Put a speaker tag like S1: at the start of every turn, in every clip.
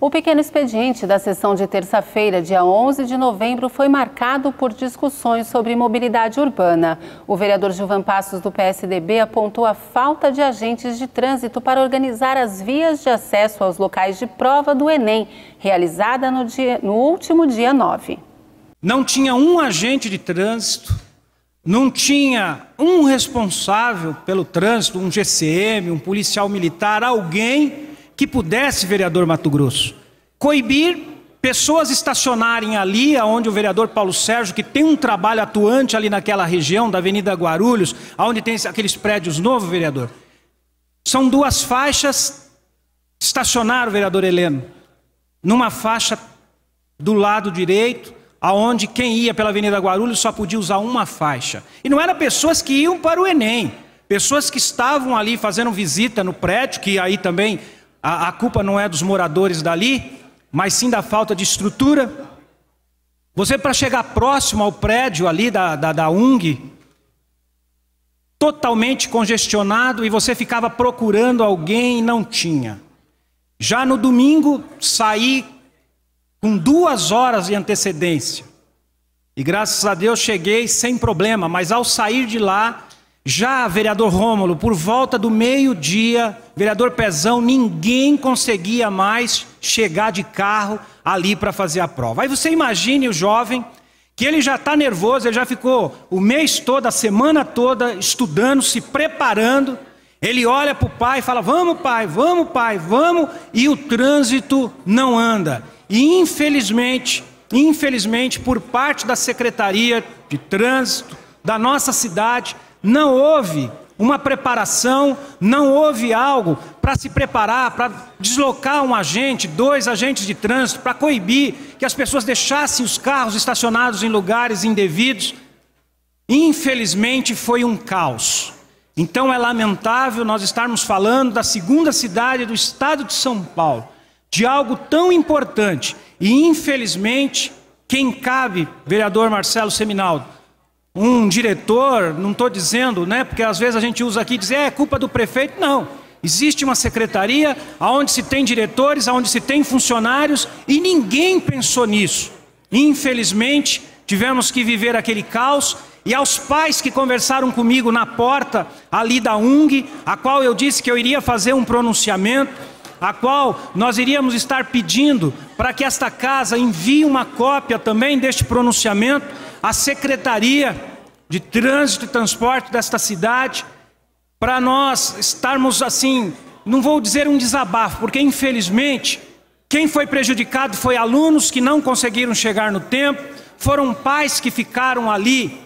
S1: O pequeno expediente da sessão de terça-feira, dia 11 de novembro, foi marcado por discussões sobre mobilidade urbana. O vereador Gilvan Passos, do PSDB, apontou a falta de agentes de trânsito para organizar as vias de acesso aos locais de prova do Enem, realizada no último dia 9.
S2: Não tinha um agente de trânsito, não tinha um responsável pelo trânsito, um GCM, um policial militar, alguém que pudesse, vereador Mato Grosso, coibir pessoas estacionarem ali, onde o vereador Paulo Sérgio, que tem um trabalho atuante ali naquela região da Avenida Guarulhos, onde tem aqueles prédios novos, vereador. São duas faixas, estacionaram, vereador Heleno, numa faixa do lado direito, aonde quem ia pela Avenida Guarulhos só podia usar uma faixa. E não eram pessoas que iam para o Enem, pessoas que estavam ali fazendo visita no prédio, que aí também a culpa não é dos moradores dali, mas sim da falta de estrutura. Você, para chegar próximo ao prédio ali da UNG, totalmente congestionado, e você ficava procurando alguém e não tinha. Já no domingo, saí com 2 horas de antecedência. E graças a Deus cheguei sem problema, mas ao sair de lá, já, vereador Rômulo, por volta do meio-dia, vereador Pezão, ninguém conseguia mais chegar de carro ali para fazer a prova. Aí você imagine o jovem, que ele já está nervoso, ele já ficou o mês todo, a semana toda, estudando, se preparando. Ele olha para o pai e fala, vamos pai, vamos, e o trânsito não anda. E infelizmente, por parte da Secretaria de Trânsito da nossa cidade, não houve uma preparação, não houve algo para se preparar, para deslocar um agente, 2 agentes de trânsito, para coibir que as pessoas deixassem os carros estacionados em lugares indevidos. Infelizmente foi um caos. Então é lamentável nós estarmos falando da segunda cidade do estado de São Paulo, de algo tão importante. E infelizmente, quem cabe, vereador Marcelo Seminaldo, um diretor, não estou dizendo, né, porque às vezes a gente usa aqui e diz, é culpa do prefeito, não. Existe uma secretaria onde se tem diretores, onde se tem funcionários, e ninguém pensou nisso. Infelizmente, tivemos que viver aquele caos, e aos pais que conversaram comigo na porta ali da UNG, a qual eu disse que eu iria fazer um pronunciamento, a qual nós iríamos estar pedindo para que esta casa envie uma cópia também deste pronunciamento à Secretaria de Trânsito e Transporte desta cidade, para nós estarmos assim, não vou dizer um desabafo, porque infelizmente quem foi prejudicado foi alunos que não conseguiram chegar no tempo, foram pais que ficaram ali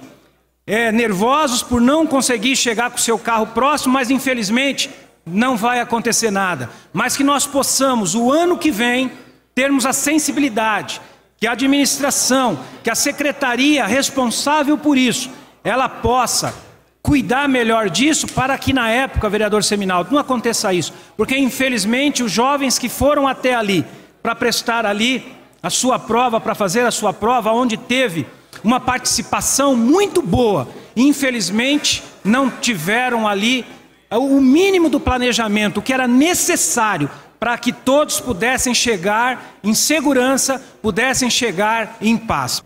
S2: nervosos por não conseguir chegar com o seu carro próximo, mas infelizmente não vai acontecer nada. Mas que nós possamos, o ano que vem, termos a sensibilidade, que a administração, que a secretaria responsável por isso, ela possa cuidar melhor disso, para que na época, vereador Seminaldo, não aconteça isso. Porque infelizmente os jovens que foram até ali, para prestar ali a sua prova, para fazer a sua prova, onde teve uma participação muito boa, infelizmente não tiveram ali o mínimo do planejamento, o que era necessário para que todos pudessem chegar em segurança, pudessem chegar em paz.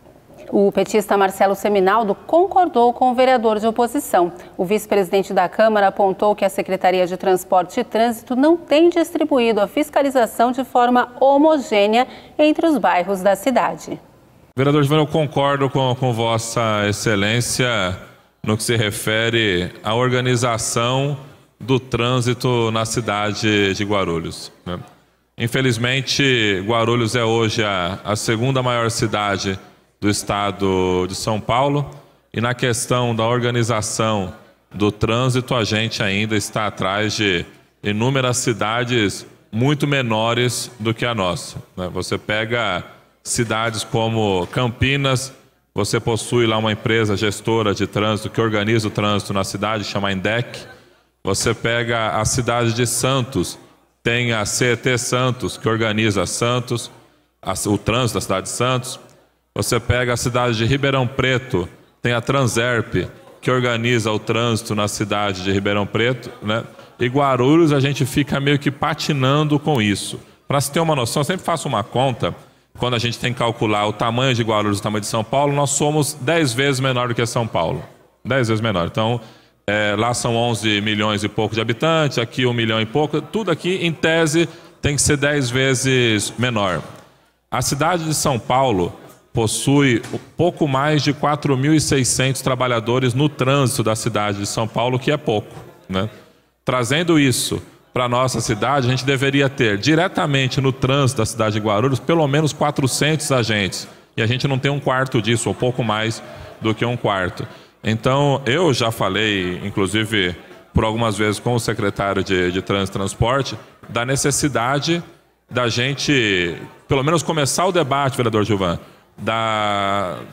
S1: O petista Marcelo Seminaldo concordou com o vereador de oposição. O vice-presidente da Câmara apontou que a Secretaria de Transporte e Trânsito não tem distribuído a fiscalização de forma homogênea entre os bairros da cidade.
S3: Vereador Gilvan, eu concordo com Vossa Excelência no que se refere à organização do trânsito na cidade de Guarulhos, né? Infelizmente, Guarulhos é hoje a segunda maior cidade do estado de São Paulo, e na questão da organização do trânsito, a gente ainda está atrás de inúmeras cidades muito menores do que a nossa, né? Você pega cidades como Campinas, você possui lá uma empresa gestora de trânsito que organiza o trânsito na cidade, chama Indec. Você pega a cidade de Santos, tem a CET Santos, que organiza Santos, o trânsito da cidade de Santos. Você pega a cidade de Ribeirão Preto, tem a Transerp, que organiza o trânsito na cidade de Ribeirão Preto, né? E Guarulhos a gente fica meio que patinando com isso. Para se ter uma noção, eu sempre faço uma conta, quando a gente tem que calcular o tamanho de Guarulhos e o tamanho de São Paulo, nós somos 10 vezes menor do que São Paulo. 10 vezes menor. Então, lá são 11 milhões e pouco de habitantes, aqui 1 milhão e pouco, tudo aqui, em tese, tem que ser 10 vezes menor. A cidade de São Paulo possui pouco mais de 4.600 trabalhadores no trânsito da cidade de São Paulo, que é pouco, né? Trazendo isso para a nossa cidade, a gente deveria ter diretamente no trânsito da cidade de Guarulhos pelo menos 400 agentes. E a gente não tem um quarto disso, ou pouco mais do que um quarto. Então, eu já falei, inclusive, por algumas vezes com o secretário de Trânsito e Transporte, da necessidade da gente, pelo menos, começar o debate, vereador Gilvan,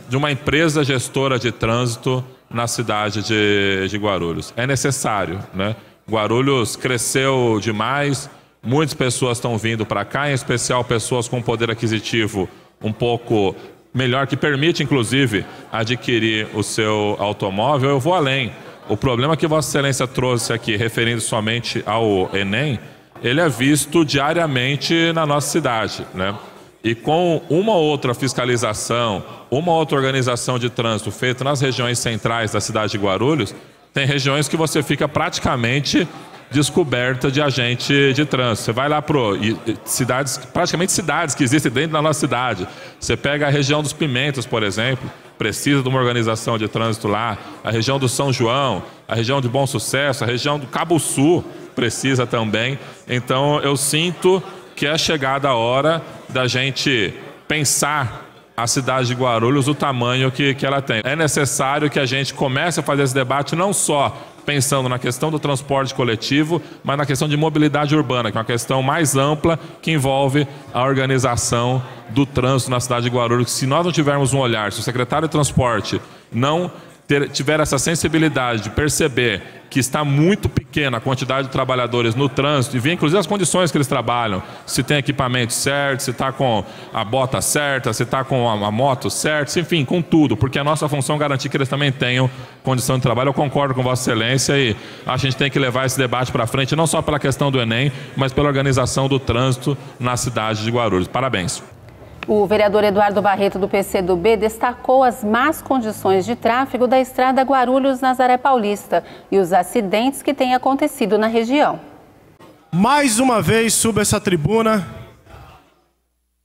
S3: de uma empresa gestora de trânsito na cidade de Guarulhos. É necessário, né? Guarulhos cresceu demais, muitas pessoas estão vindo para cá, em especial pessoas com poder aquisitivo um pouco melhor, que permite, inclusive, adquirir o seu automóvel. Eu vou além. O problema que Vossa Excelência trouxe aqui, referindo somente ao Enem, ele é visto diariamente na nossa cidade, né? E com uma outra fiscalização, uma outra organização de trânsito feita nas regiões centrais da cidade de Guarulhos, tem regiões que você fica praticamente descoberta de agente de trânsito. Você vai lá para cidades, praticamente cidades que existem dentro da nossa cidade. Você pega a região dos Pimentas, por exemplo, precisa de uma organização de trânsito lá. A região do São João, a região de Bom Sucesso, a região do Cabo Sul precisa também. Então eu sinto que é chegada a hora da gente pensar a cidade de Guarulhos, o tamanho que ela tem. É necessário que a gente comece a fazer esse debate não só pensando na questão do transporte coletivo, mas na questão de mobilidade urbana, que é uma questão mais ampla que envolve a organização do trânsito na cidade de Guarulhos. Se nós não tivermos um olhar, se o secretário de transporte não tiver essa sensibilidade de perceber que está muito pequena a quantidade de trabalhadores no trânsito e ver inclusive as condições que eles trabalham, se tem equipamento certo, se está com a bota certa, se está com a moto certa, enfim, com tudo, porque a nossa função é garantir que eles também tenham condição de trabalho. Eu concordo com Vossa Excelência e a gente tem que levar esse debate para frente, não só pela questão do Enem, mas pela organização do trânsito na cidade de Guarulhos. Parabéns.
S1: O vereador Eduardo Barreto, do PCdoB, destacou as más condições de tráfego da estrada Guarulhos-Nazaré Paulista e os acidentes que têm acontecido na região.
S4: Mais uma vez subo essa tribuna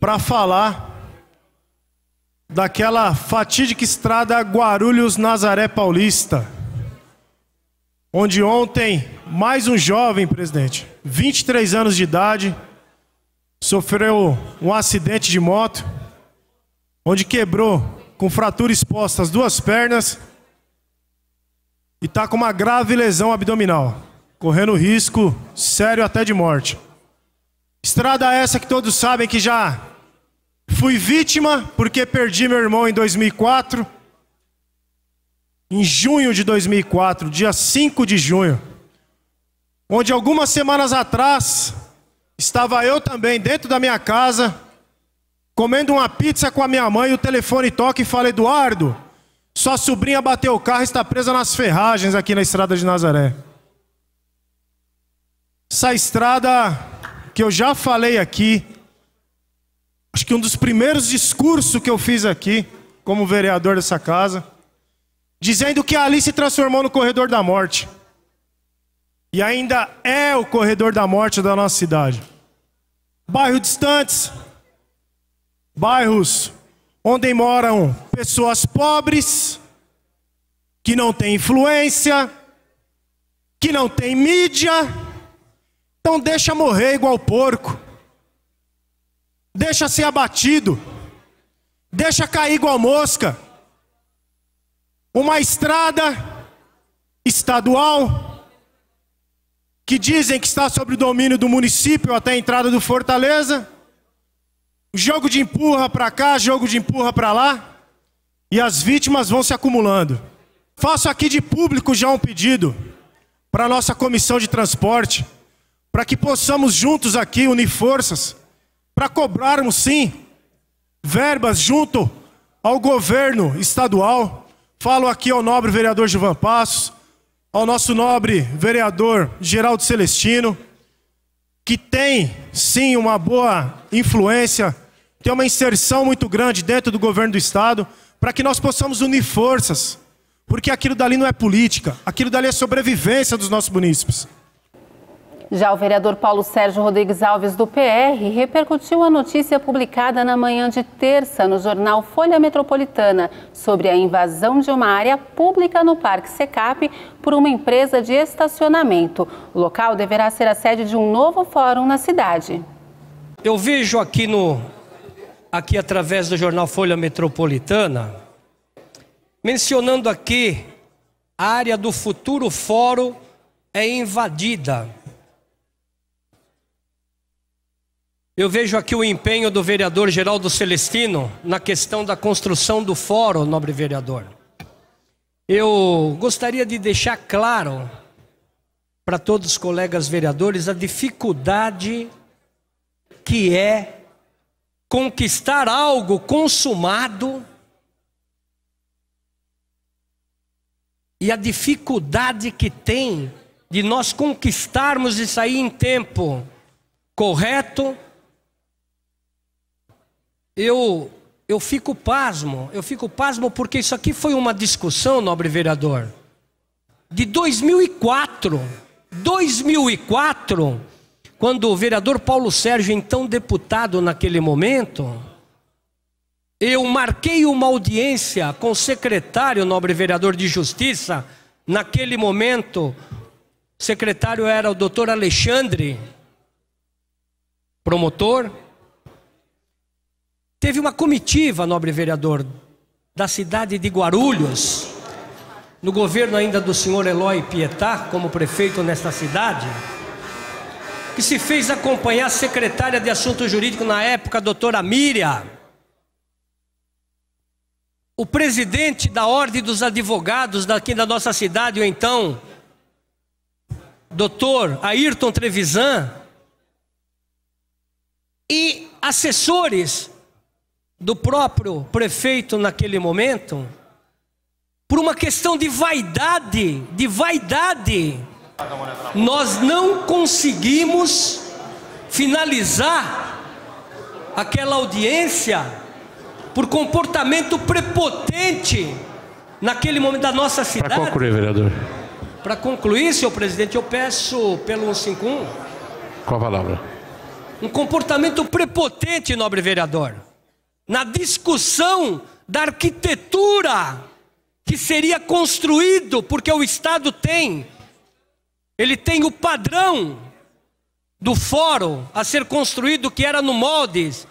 S4: para falar daquela fatídica estrada Guarulhos-Nazaré Paulista, onde ontem mais um jovem, presidente, 23 anos de idade, sofreu um acidente de moto, onde quebrou com fratura exposta as duas pernas e está com uma grave lesão abdominal, correndo risco sério até de morte. Estrada essa que todos sabem que já fui vítima, porque perdi meu irmão em 2004, em junho de 2004, dia 5 de junho, onde algumas semanas atrás estava eu também dentro da minha casa, comendo uma pizza com a minha mãe, e o telefone toca e fala: Eduardo, sua sobrinha bateu o carro e está presa nas ferragens aqui na estrada de Nazaré. Essa estrada que eu já falei aqui, acho que um dos primeiros discursos que eu fiz aqui, como vereador dessa casa, dizendo que ali se transformou no corredor da morte. E ainda é o corredor da morte da nossa cidade. Bairros distantes, bairros onde moram pessoas pobres, que não têm influência, que não têm mídia. Então deixa morrer igual porco. Deixa ser abatido. Deixa cair igual mosca. Uma estrada estadual que dizem que está sob o domínio do município até a entrada do Fortaleza. Jogo de empurra para cá, jogo de empurra para lá. E as vítimas vão se acumulando. Faço aqui de público já um pedido para a nossa comissão de transporte, para que possamos juntos aqui unir forças, para cobrarmos sim verbas junto ao governo estadual. Falo aqui ao nobre vereador Gilvan Passos, ao nosso nobre vereador Geraldo Celestino, que tem, sim, uma boa influência, tem uma inserção muito grande dentro do governo do Estado, para que nós possamos unir forças, porque aquilo dali não é política, aquilo dali é sobrevivência dos nossos munícipes.
S1: Já o vereador Paulo Sérgio Rodrigues Alves, do PR, repercutiu a notícia publicada na manhã de terça no jornal Folha Metropolitana sobre a invasão de uma área pública no Parque Secap por uma empresa de estacionamento. O local deverá ser a sede de um novo fórum na cidade.
S5: Eu vejo aqui através do jornal Folha Metropolitana, mencionando aqui a área do futuro fórum é invadida. Eu vejo aqui o empenho do vereador Geraldo Celestino na questão da construção do fórum, nobre vereador. Eu gostaria de deixar claro para todos os colegas vereadores a dificuldade que é conquistar algo consumado e a dificuldade que tem de nós conquistarmos isso aí em tempo correto. Eu fico pasmo porque isso aqui foi uma discussão, nobre vereador, de 2004, quando o vereador Paulo Sérgio, então deputado naquele momento, eu marquei uma audiência com o secretário, nobre vereador de Justiça, naquele momento, o secretário era o doutor Alexandre, promotor. Teve uma comitiva, nobre vereador, da cidade de Guarulhos, no governo ainda do senhor Eloy Pietá, como prefeito nesta cidade, que se fez acompanhar a secretária de Assuntos Jurídicos na época, a doutora Miriam, o presidente da Ordem dos Advogados daqui da nossa cidade, o então doutor Ayrton Trevisan, e assessores do próprio prefeito naquele momento, por uma questão de vaidade, nós não conseguimos finalizar aquela audiência por comportamento prepotente naquele momento da nossa cidade.
S6: Para concluir, vereador.
S5: Para concluir, senhor presidente, eu peço pelo 151.
S6: Qual a palavra?
S5: Um comportamento prepotente, nobre vereador, na discussão da arquitetura que seria construído, porque o Estado ele tem o padrão do fórum a ser construído, que era no moldes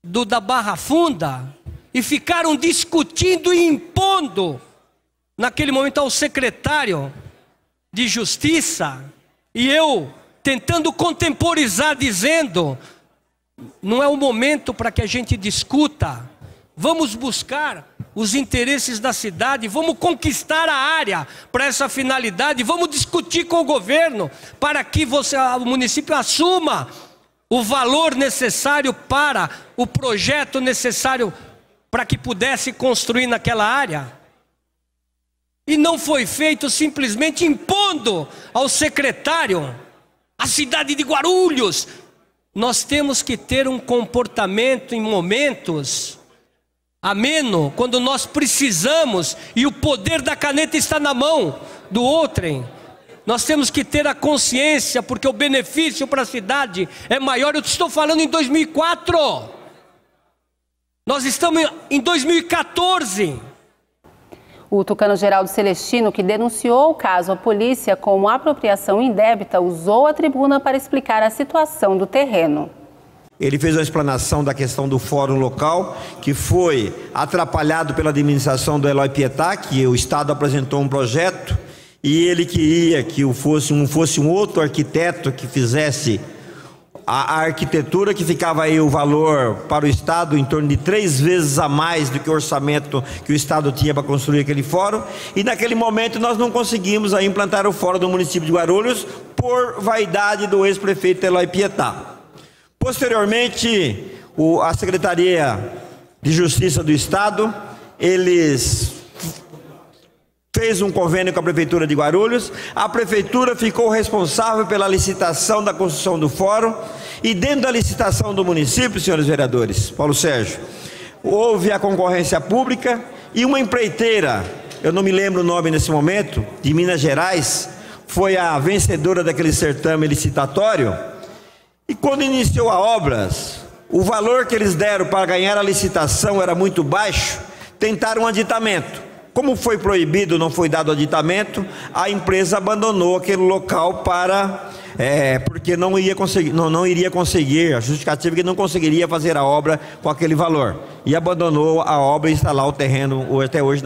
S5: da Barra Funda, e ficaram discutindo e impondo naquele momento ao secretário de Justiça, e eu tentando contemporizar, dizendo: não é o momento para que a gente discuta, vamos buscar os interesses da cidade, vamos conquistar a área para essa finalidade, vamos discutir com o governo para que o município assuma o valor necessário para o projeto necessário para que pudesse construir naquela área. E não foi feito, simplesmente impondo ao secretário, a cidade de Guarulhos. Nós temos que ter um comportamento em momentos ameno, quando nós precisamos e o poder da caneta está na mão do outrem. Nós temos que ter a consciência, porque o benefício para a cidade é maior. Eu estou falando em 2004. Nós estamos em 2014.
S1: O tucano Geraldo Celestino, que denunciou o caso à polícia como apropriação indébita, usou a tribuna para explicar a situação do terreno.
S7: Ele fez uma explanação da questão do fórum local, que foi atrapalhado pela administração do Eloy Pietá, que o Estado apresentou um projeto e ele queria que fosse um outro arquiteto que fizesse a arquitetura, que ficava aí o valor para o Estado em torno de 3 vezes a mais do que o orçamento que o Estado tinha para construir aquele fórum. E naquele momento nós não conseguimos aí implantar o fórum do município de Guarulhos por vaidade do ex-prefeito Eloy Pietá. Posteriormente, a Secretaria de Justiça do Estado, eles fez um convênio com a Prefeitura de Guarulhos, a Prefeitura ficou responsável pela licitação da construção do fórum, e dentro da licitação do município, senhores vereadores, Paulo Sérgio, houve a concorrência pública e uma empreiteira, eu não me lembro o nome nesse momento, de Minas Gerais, foi a vencedora daquele certame licitatório, e quando iniciou a obras, o valor que eles deram para ganhar a licitação era muito baixo, tentaram um aditamento. Como foi proibido, não foi dado aditamento, a empresa abandonou aquele local porque não iria conseguir, a justificativa é que não conseguiria fazer a obra com aquele valor. E abandonou a obra e está lá o terreno, até hoje,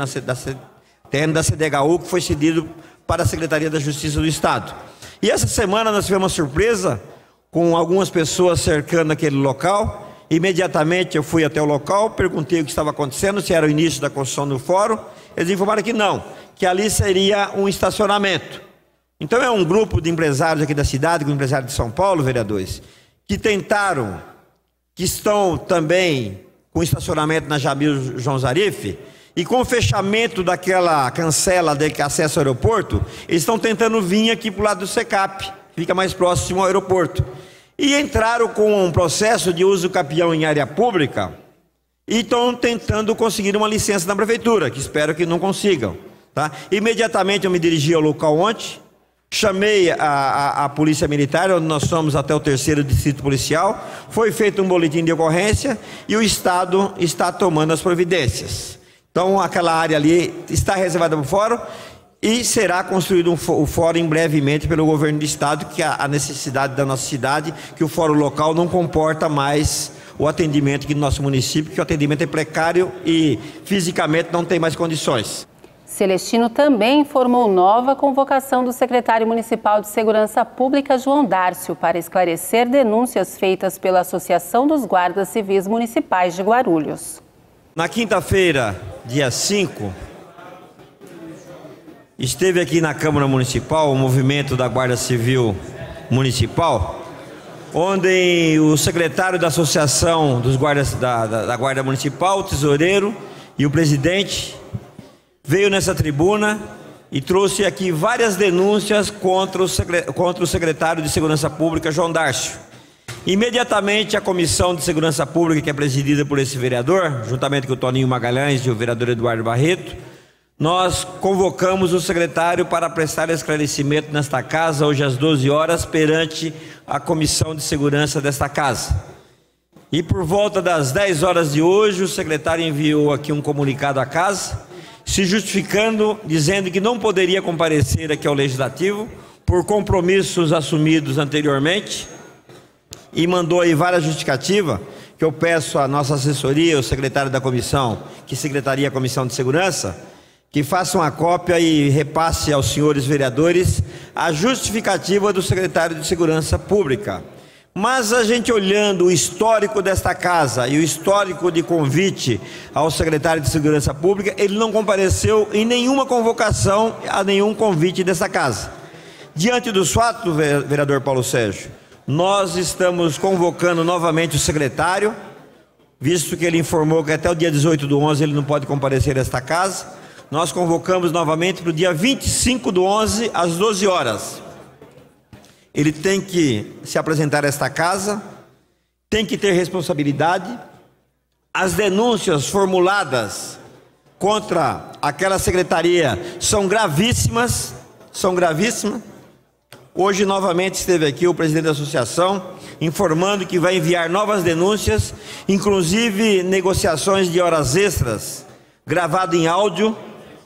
S7: terreno da CDHU, que foi cedido para a Secretaria da Justiça do Estado. E essa semana nós tivemos uma surpresa, com algumas pessoas cercando aquele local. Imediatamente eu fui até o local, perguntei o que estava acontecendo, se era o início da construção do fórum. Eles informaram que não, que ali seria um estacionamento. Então é um grupo de empresários aqui da cidade, com empresários de São Paulo, vereadores, que estão também com estacionamento na Jamil João Zarif, e com o fechamento daquela cancela de acesso ao aeroporto, eles estão tentando vir aqui para o lado do SECAP, que fica mais próximo ao aeroporto. E entraram com um processo de uso capião em área pública e estão tentando conseguir uma licença na prefeitura, que espero que não consigam. Tá? Imediatamente eu me dirigi ao local ontem, chamei a Polícia Militar, onde nós somos até o 3º Distrito Policial, foi feito um boletim de ocorrência e o Estado está tomando as providências. Então aquela área ali está reservada para o fórum e será construído o fórum brevemente pelo governo do Estado, que a necessidade da nossa cidade, que o fórum local não comporta mais o atendimento aqui no nosso município, que o atendimento é precário e fisicamente não tem mais condições.
S1: Celestino também informou nova convocação do secretário municipal de Segurança Pública, João Dárcio, para esclarecer denúncias feitas pela Associação dos Guardas Civis Municipais de Guarulhos.
S7: Na quinta-feira, dia 5, esteve aqui na Câmara Municipal o movimento da Guarda Civil Municipal, onde o secretário da Associação dos Guardas da Guarda Municipal, o tesoureiro e o presidente veio nessa tribuna e trouxe aqui várias denúncias contra o secretário de Segurança Pública, João Dárcio. Imediatamente a Comissão de Segurança Pública, que é presidida por esse vereador, juntamente com o Toninho Magalhães e o vereador Eduardo Barreto, nós convocamos o secretário para prestar esclarecimento nesta casa, hoje às 12 horas, perante a Comissão de Segurança desta casa. E por volta das 10 horas de hoje, o secretário enviou aqui um comunicado à casa, se justificando, dizendo que não poderia comparecer aqui ao Legislativo, por compromissos assumidos anteriormente, e mandou aí várias justificativas, que eu peço à nossa assessoria, o secretário da comissão, que secretaria a Comissão de Segurança, que faça uma cópia e repasse aos senhores vereadores a justificativa do secretário de Segurança Pública. Mas a gente olhando o histórico desta casa e o histórico de convite ao secretário de Segurança Pública, ele não compareceu em nenhuma convocação a nenhum convite dessa casa. Diante dos fatos, vereador Paulo Sérgio, nós estamos convocando novamente o secretário, visto que ele informou que até o dia 18/11 ele não pode comparecer a esta casa. Nós convocamos novamente para o dia 25/11, às 12 horas. Ele tem que se apresentar a esta casa, tem que ter responsabilidade. As denúncias formuladas contra aquela secretaria são gravíssimas, Hoje novamente esteve aqui o presidente da associação, informando que vai enviar novas denúncias, inclusive negociações de horas extras, gravado em áudio,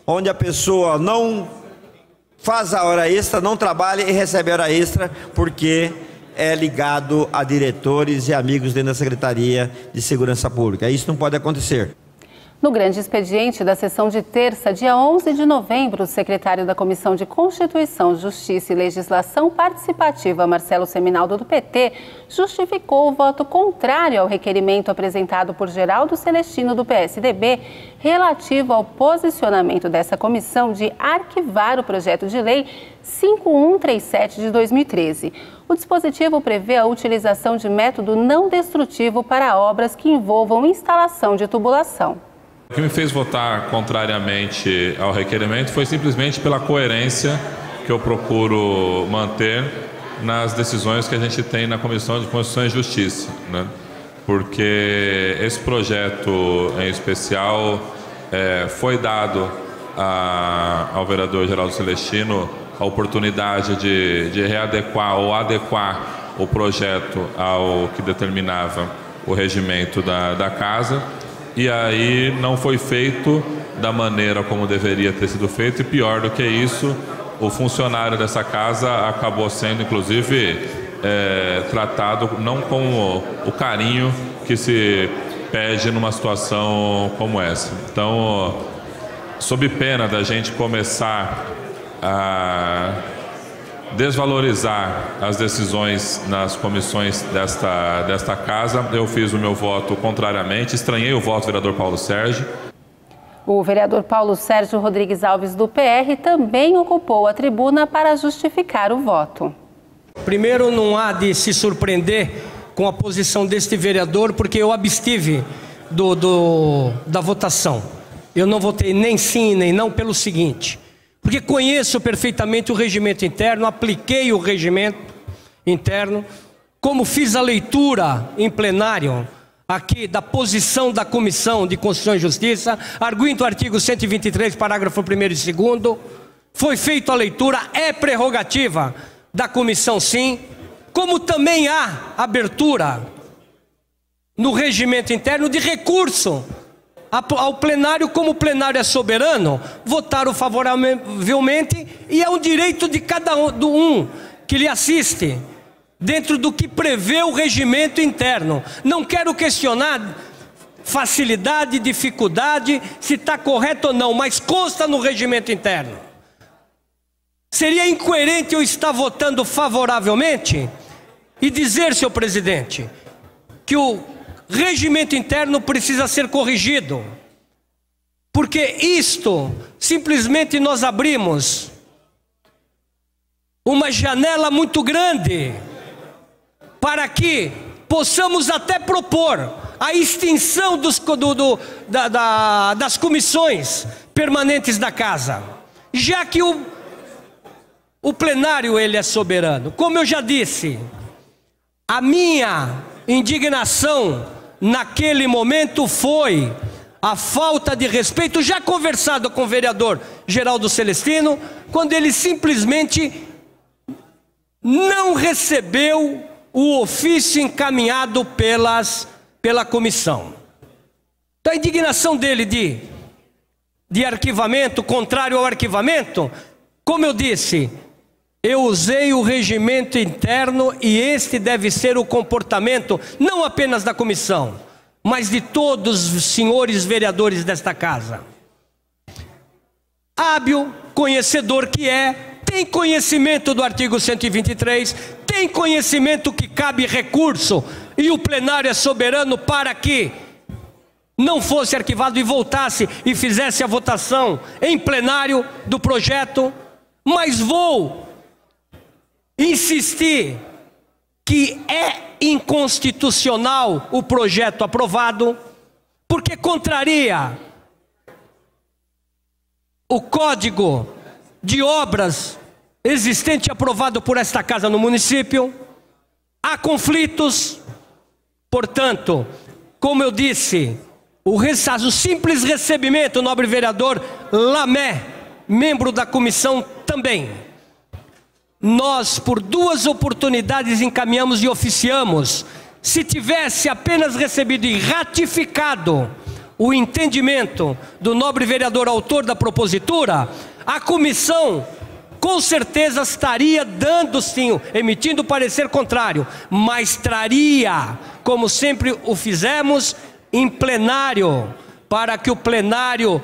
S7: onde a pessoa não faz a hora extra, não trabalha e recebe a hora extra porque é ligado a diretores e amigos dentro da Secretaria de Segurança Pública. Isso não pode acontecer.
S1: No grande expediente da sessão de terça, dia 11 de novembro, o secretário da Comissão de Constituição, Justiça e Legislação Participativa, Marcelo Seminaldo, do PT, justificou o voto contrário ao requerimento apresentado por Geraldo Celestino, do PSDB, relativo ao posicionamento dessa comissão de arquivar o projeto de lei 5137 de 2013. O dispositivo prevê a utilização de método não destrutivo para obras que envolvam instalação de tubulação.
S3: O que me fez votar contrariamente ao requerimento foi simplesmente pela coerência que eu procuro manter nas decisões que a gente tem na Comissão de Constituição e Justiça, né? Porque esse projeto em especial foi dado ao vereador Geraldo Celestino a oportunidade de readequar ou adequar o projeto ao que determinava o regimento da casa, e aí não foi feito da maneira como deveria ter sido feito, e pior do que isso, o funcionário dessa casa acabou sendo, inclusive, tratado não com o carinho que se pede numa situação como essa. Então, sob pena da gente começar a desvalorizar as decisões nas comissões desta casa, eu fiz o meu voto contrariamente, estranhei o voto do vereador Paulo Sérgio.
S1: O vereador Paulo Sérgio Rodrigues Alves, do PR, também ocupou a tribuna para justificar o voto.
S5: Primeiro, não há de se surpreender com a posição deste vereador, porque eu abstive da votação. Eu não votei nem sim nem não pelo seguinte, porque conheço perfeitamente o regimento interno, apliquei o regimento interno, como fiz a leitura em plenário aqui da posição da Comissão de Constituição e Justiça, arguindo o artigo 123, parágrafo 1º e 2º, foi feita a leitura, é prerrogativa da comissão sim, como também há abertura no regimento interno de recurso ao plenário, como o plenário é soberano, votaram favoravelmente, e é um direito de cada um que lhe assiste, dentro do que prevê o regimento interno. Não quero questionar facilidade, dificuldade, se está correto ou não, mas consta no regimento interno. Seria incoerente eu estar votando favoravelmente e dizer, senhor presidente, que o regimento interno precisa ser corrigido, porque isto, simplesmente nós abrimos uma janela muito grande para que possamos até propor a extinção das comissões permanentes da casa, já que o plenário ele é soberano. Como eu já disse, a minha indignação naquele momento foi a falta de respeito, já conversado com o vereador Geraldo Celestino, quando ele simplesmente não recebeu o ofício encaminhado pela comissão. Então a indignação dele de arquivamento, contrário ao arquivamento, como eu disse, eu usei o regimento interno e este deve ser o comportamento, não apenas da comissão, mas de todos os senhores vereadores desta casa. Hábil, conhecedor que tem conhecimento do artigo 123, tem conhecimento que cabe recurso e o plenário é soberano para que não fosse arquivado e voltasse e fizesse a votação em plenário do projeto, mas vou insistir que é inconstitucional o projeto aprovado, porque contraria o Código de Obras existente aprovado por esta casa no município. Há conflitos, portanto, como eu disse, o simples recebimento, nobre vereador Lamé, membro da comissão também, nós por 2 oportunidades encaminhamos e oficiamos. Se tivesse apenas recebido e ratificado o entendimento do nobre vereador autor da propositura, a comissão com certeza estaria dando sim, emitindo parecer contrário, mas traria, como sempre o fizemos, em plenário, para que o plenário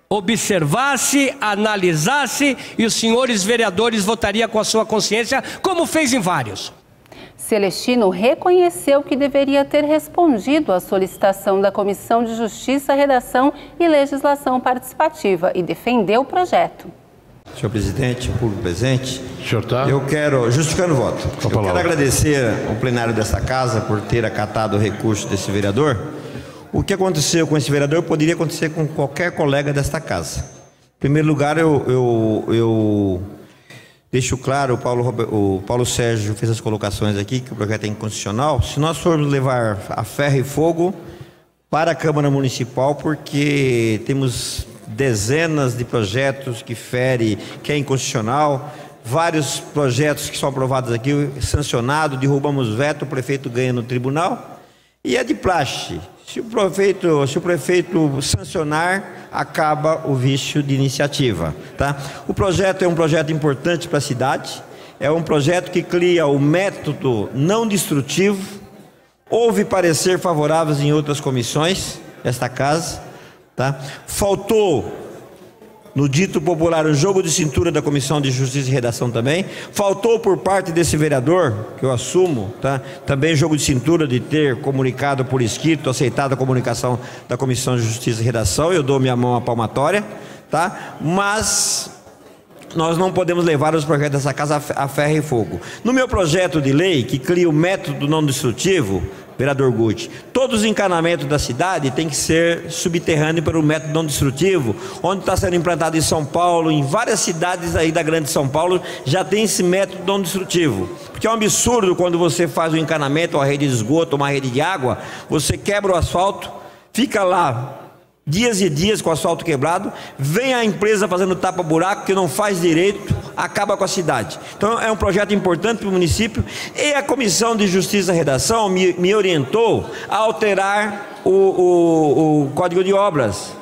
S5: observasse, analisasse e os senhores vereadores votariam com a sua consciência, como fez em vários.
S1: Celestino reconheceu que deveria ter respondido à solicitação da Comissão de Justiça, Redação e Legislação Participativa e defendeu o projeto.
S7: Senhor presidente, público presente,
S6: tá?
S7: Eu quero, justificando o voto, eu quero agradecer ao plenário desta casa por ter acatado o recurso desse vereador. O que aconteceu com esse vereador poderia acontecer com qualquer colega desta casa. Em primeiro lugar, eu deixo claro, o Paulo Sérgio fez as colocações aqui, que o projeto é inconstitucional. Se nós formos levar a ferro e fogo para a Câmara Municipal, porque temos dezenas de projetos que ferem, que é inconstitucional, vários projetos que são aprovados aqui, sancionados, derrubamos veto, o prefeito ganha no tribunal, e é de praxe. Se o prefeito sancionar, acaba o vício de iniciativa, tá? O projeto é um projeto importante para a cidade, é um projeto que cria o método não destrutivo. Houve parecer favoráveis em outras comissões desta casa, tá? Faltou, no dito popular, o jogo de cintura da Comissão de Justiça e Redação também. Faltou por parte desse vereador, que eu assumo, tá? Também jogo de cintura de ter comunicado por escrito, aceitado a comunicação da Comissão de Justiça e Redação. Eu dou minha mão à palmatória, tá? Mas nós não podemos levar os projetos dessa casa a ferro e fogo. No meu projeto de lei, que cria o método não destrutivo, vereador Guti, todos os encanamentos da cidade têm que ser subterrâneos pelo método não destrutivo, onde está sendo implantado em São Paulo, em várias cidades aí da grande São Paulo, já tem esse método não destrutivo. Porque é um absurdo quando você faz um encanamento, uma rede de esgoto, uma rede de água, você quebra o asfalto, fica lá dias e dias com o asfalto quebrado, vem a empresa fazendo tapa-buraco, que não faz direito, acaba com a cidade. Então é um projeto importante para o município, e a Comissão de Justiça e Redação me orientou a alterar o Código de Obras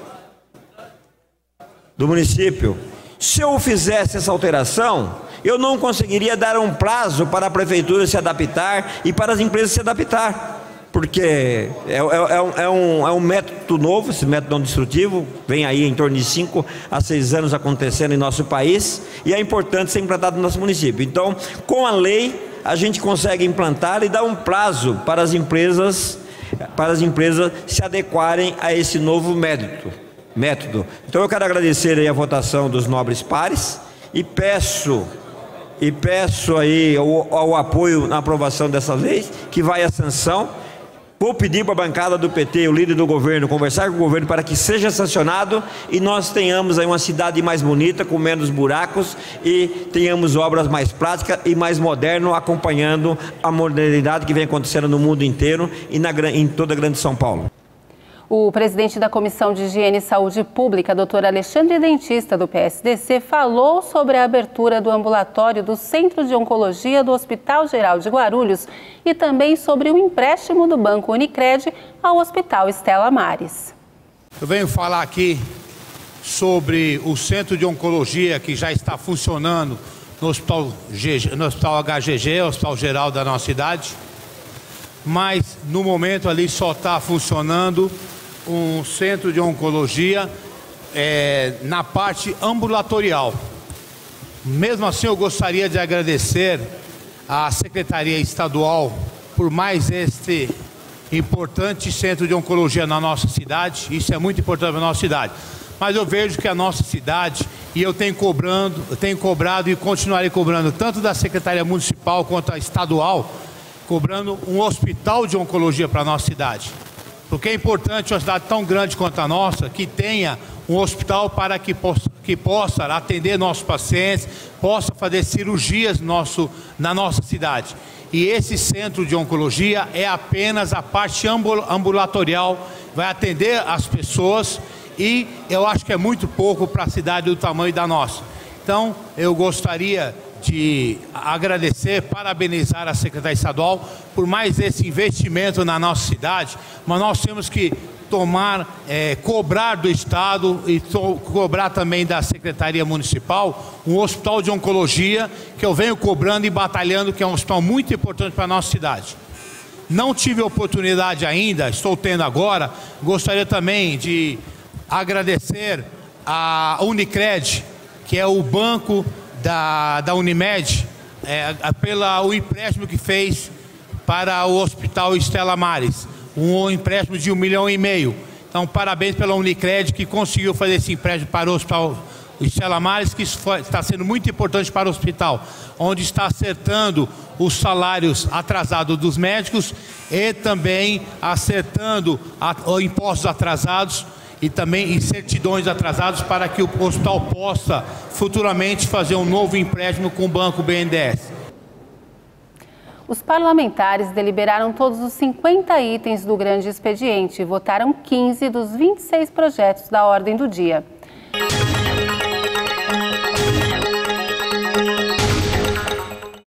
S7: do município. Se eu fizesse essa alteração, eu não conseguiria dar um prazo para a prefeitura se adaptar e para as empresas se adaptar. Porque é um método novo, esse método não destrutivo, vem aí em torno de 5 a 6 anos acontecendo em nosso país, e é importante ser implantado no nosso município. Então, com a lei, a gente consegue implantar e dar um prazo para as empresas se adequarem a esse novo método. Então, eu quero agradecer aí a votação dos nobres pares e peço aí o apoio na aprovação dessa lei, que vai à sanção. Vou pedir para a bancada do PT, o líder do governo, conversar com o governo para que seja sancionado e nós tenhamos aí uma cidade mais bonita, com menos buracos, e tenhamos obras mais práticas e mais modernas, acompanhando a modernidade que vem acontecendo no mundo inteiro e em toda a grande São Paulo.
S1: O presidente da Comissão de Higiene e Saúde Pública, Dr. Alexandre Dentista, do PSDC, falou sobre a abertura do ambulatório do Centro de Oncologia do Hospital Geral de Guarulhos e também sobre o empréstimo do Banco Unicred ao Hospital Stella Maris.
S8: Eu venho falar aqui sobre o Centro de Oncologia que já está funcionando no Hospital HGG, Hospital Geral da nossa cidade, mas no momento ali só está funcionando um centro de oncologia na parte ambulatorial. Mesmo assim, eu gostaria de agradecer à Secretaria Estadual por mais este importante centro de oncologia na nossa cidade. Isso é muito importante para a nossa cidade. Mas eu vejo que a nossa cidade, e eu tenho cobrado e continuarei cobrando, tanto da Secretaria Municipal quanto a estadual, cobrando um hospital de oncologia para a nossa cidade. Porque é importante uma cidade tão grande quanto a nossa, que tenha um hospital para que possa atender nossos pacientes, possa fazer cirurgias na nossa cidade. E esse centro de oncologia é apenas a parte ambulatorial, vai atender as pessoas, e eu acho que é muito pouco para a cidade do tamanho da nossa. Então, eu gostaria de agradecer, parabenizar a Secretaria Estadual por mais esse investimento na nossa cidade, mas nós temos que cobrar do Estado e cobrar também da Secretaria Municipal um hospital de oncologia, que eu venho cobrando e batalhando, que é um hospital muito importante para a nossa cidade. Não tive oportunidade ainda, estou tendo agora. Gostaria também de agradecer a Unicred, que é o banco da Unimed, pelo empréstimo que fez para o Hospital Stella Maris, um empréstimo de 1,5 milhão. Então, parabéns pela Unicred, que conseguiu fazer esse empréstimo para o Hospital Estela Maris, que está sendo muito importante para o hospital, onde está acertando os salários atrasados dos médicos e também acertando impostos atrasados e também certidões atrasadas para que o hospital possa futuramente fazer um novo empréstimo com o Banco BNDES.
S1: Os parlamentares deliberaram todos os 50 itens do grande expediente e votaram 15 dos 26 projetos da ordem do dia.